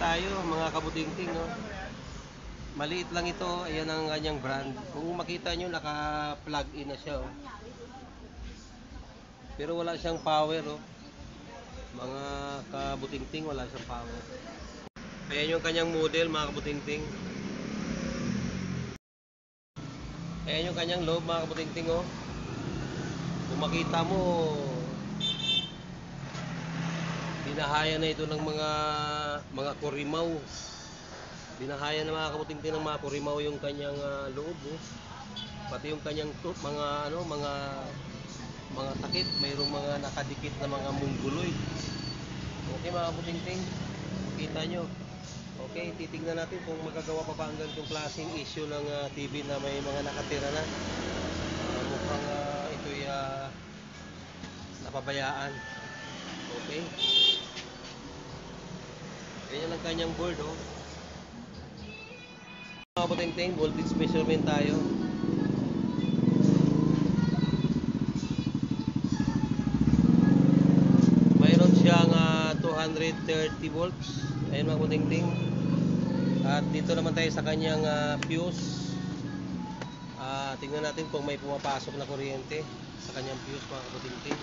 tayo mga kabutingting, no? Maliit lang ito, ayan ang kanyang brand. Kung makita nyo, naka-plug in na siya, oh. Pero wala siyang power, oh. Mga kabutingting, wala siyang power. Ayan yung kanyang model, mga kabutingting. Ayan yung kanyang loob, mga kabutingting, oh. Kung makita mo, binahaya na ito ng mga kurimaw. Binahaya na mga kabutingting ng mga kurimaw yung kanyang loob, oh. Pati yung kanyang mga takip, mayroong mga nakadikit na mga mungguloy. Okay mga kabutingting, kita nyo. Okay, titignan natin kung magagawa pa ba ang ganitong klaseng issue ng TV na may mga nakatira na. Mukhang ito'y napabayaan. Okay. Ganyan ang kanyang board, oh. Mga kabutingting, voltage measurement tayo. Mayroon siyang 230 volts. Ayun mga kabutingting. At dito naman tayo sa kanyang fuse. Tingnan natin kung may pumapasok na kuryente sa kanyang fuse, mga kabutingting.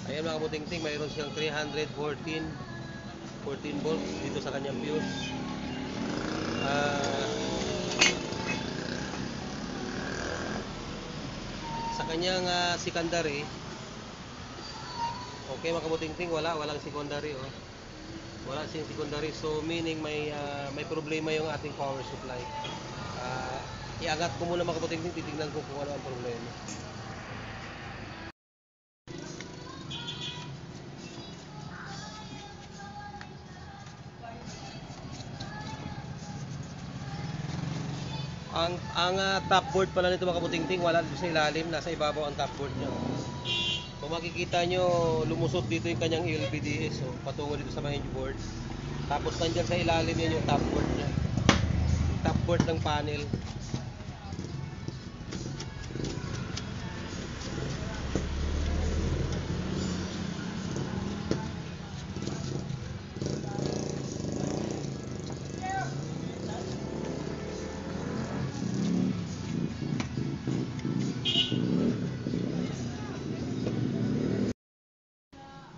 Ayan mga kabutingting, mayroon siyang 314 volts dito sa kanyang fuse. Sa kanyang secondary, okay mga kabutingting, walang secondary, oh. Wala siyang secondary, so meaning may problema yung ating power supply. Iangat ko muna mga kabutingting, titignan ko kung ano ang problema. Ang top board pala nito mga kabutingting, wala dito sa ilalim, nasa ibabaw ang top board niya. Kung makikita nyo, lumusot dito yung kanyang LVDS, so patungo dito sa main board. Tapos nandyan sa ilalim yan yung top board niya, yung top board ng panel.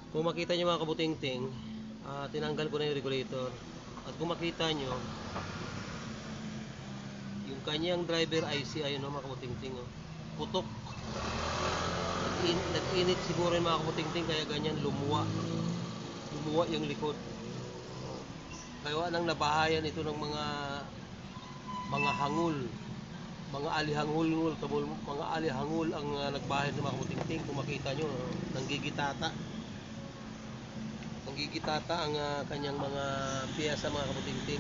Kung makita nyo mga kabutingting, tinanggal ko na yung regulator. At kung makita nyo, yung kanyang driver IC, ayun mga kabutingting, oh, putok. Nag-init siguro yung mga kabutingting, kaya ganyan lumuwa yung likod. Kaya nang nabahayan ito ng mga hangul, mga alihangul, mga alihangul ang nagbahay ng mga kabutingting. Kung makita nyo, nanggigitata ang kanyang mga piyesa, mga kabutingting.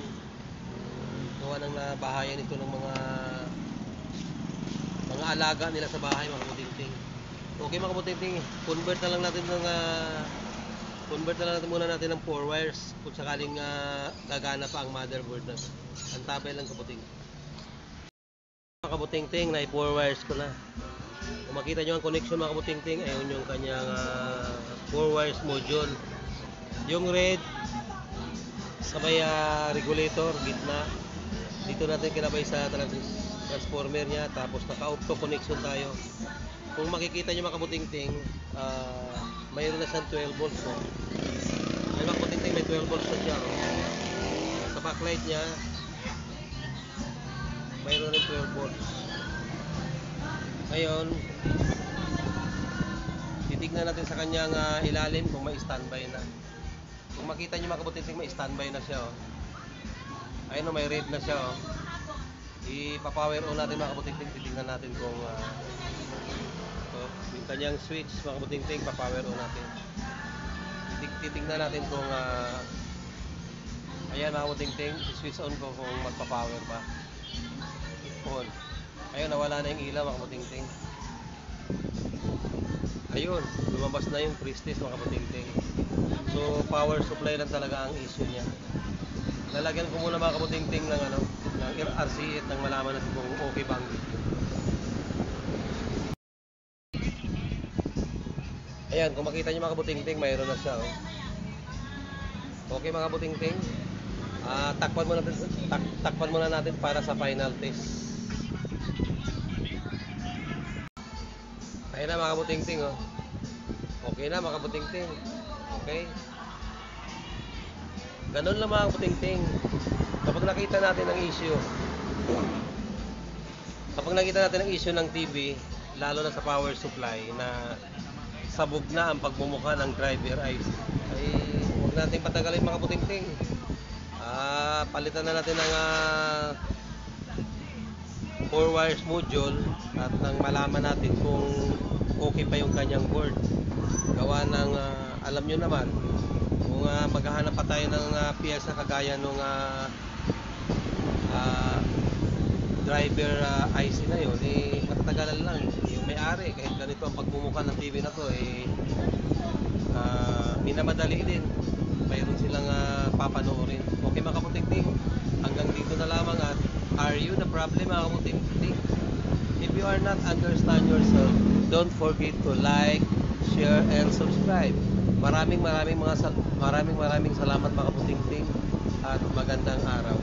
Gawa ng nabahayan ito ng mga alaga nila sa bahay, mga kabutingting. Okay mga kabutingting, convert na lang natin muna natin ng 4 wires kung sakaling gagana pa ang motherboard na. Antabay lang kabutingting. Mga kabutingting, na 4 wires ko na. Kung makita nyo ang connection mga kabutingting, ayun yung kanyang 4 wires module. Yung red sa may regulator, gitna. Dito natin kinabay sa transformer niya. Tapos naka-auto connection tayo. Kung makikita nyo mga kabutingting, mayroon na siyang 12 volts, no? Ay mga kabutingting, may 12 volts na siya, no? Sa backlight niya, mayroon rin 12 volts. Ngayon, titignan natin sa kanyang ilalim kung may standby na. Kung makita nyo mga kabutingting, may standby na siya, oh. Ayun, may red na siya, oh. Ipapower on natin mga kabutingting, titignan natin kung yung kanyang switch mga kabutingting, papower on natin. Titignan natin kung ayan mga kabutingting, switch on ko kung magpapower pa. On. Ayun, nawala na yung ilaw mga kabutingting. Ayun, lumabas na yung prestige mga kabutingting. So power supply lang talaga ang issue niya. Lalagyan ko muna mga kabutingting ng RCA nang malaman natin kung okay ba ang video. Ayan, kung makita nyo mga kabuting-ting, mayroon na siya. Oh. Okay mga kabuting-ting. Takpan muna natin para sa final test. Ayan na mga kabuting-ting. Oh. Okay na mga kabuting-ting. Okay. Ganun lang mga kabuting-ting. Kapag nakita natin ang issue, ng TV, lalo na sa power supply na sabog na ang pagmumukha ng driver ay huwag natin patagalin mga kabuting-ting. Palitan na natin ng 4 wires module at nang malaman natin kung okay pa yung kanyang board. Gawa ng alam nyo naman, kung maghahanap pa tayo ng piyesa kagaya nung driver IC na yun, matatagalan lang. Yung may-ari, kahit ganito ang pagmumukha ng TV na to, minamadali din. Mayroon silang papanoorin. Okay mga kaputing-ting, hanggang dito na lamang at are you the problem mga kaputing-ting? If you are not understand yourself, don't forget to like, share, and subscribe. Maraming salamat mga kaputing-ting at magandang araw.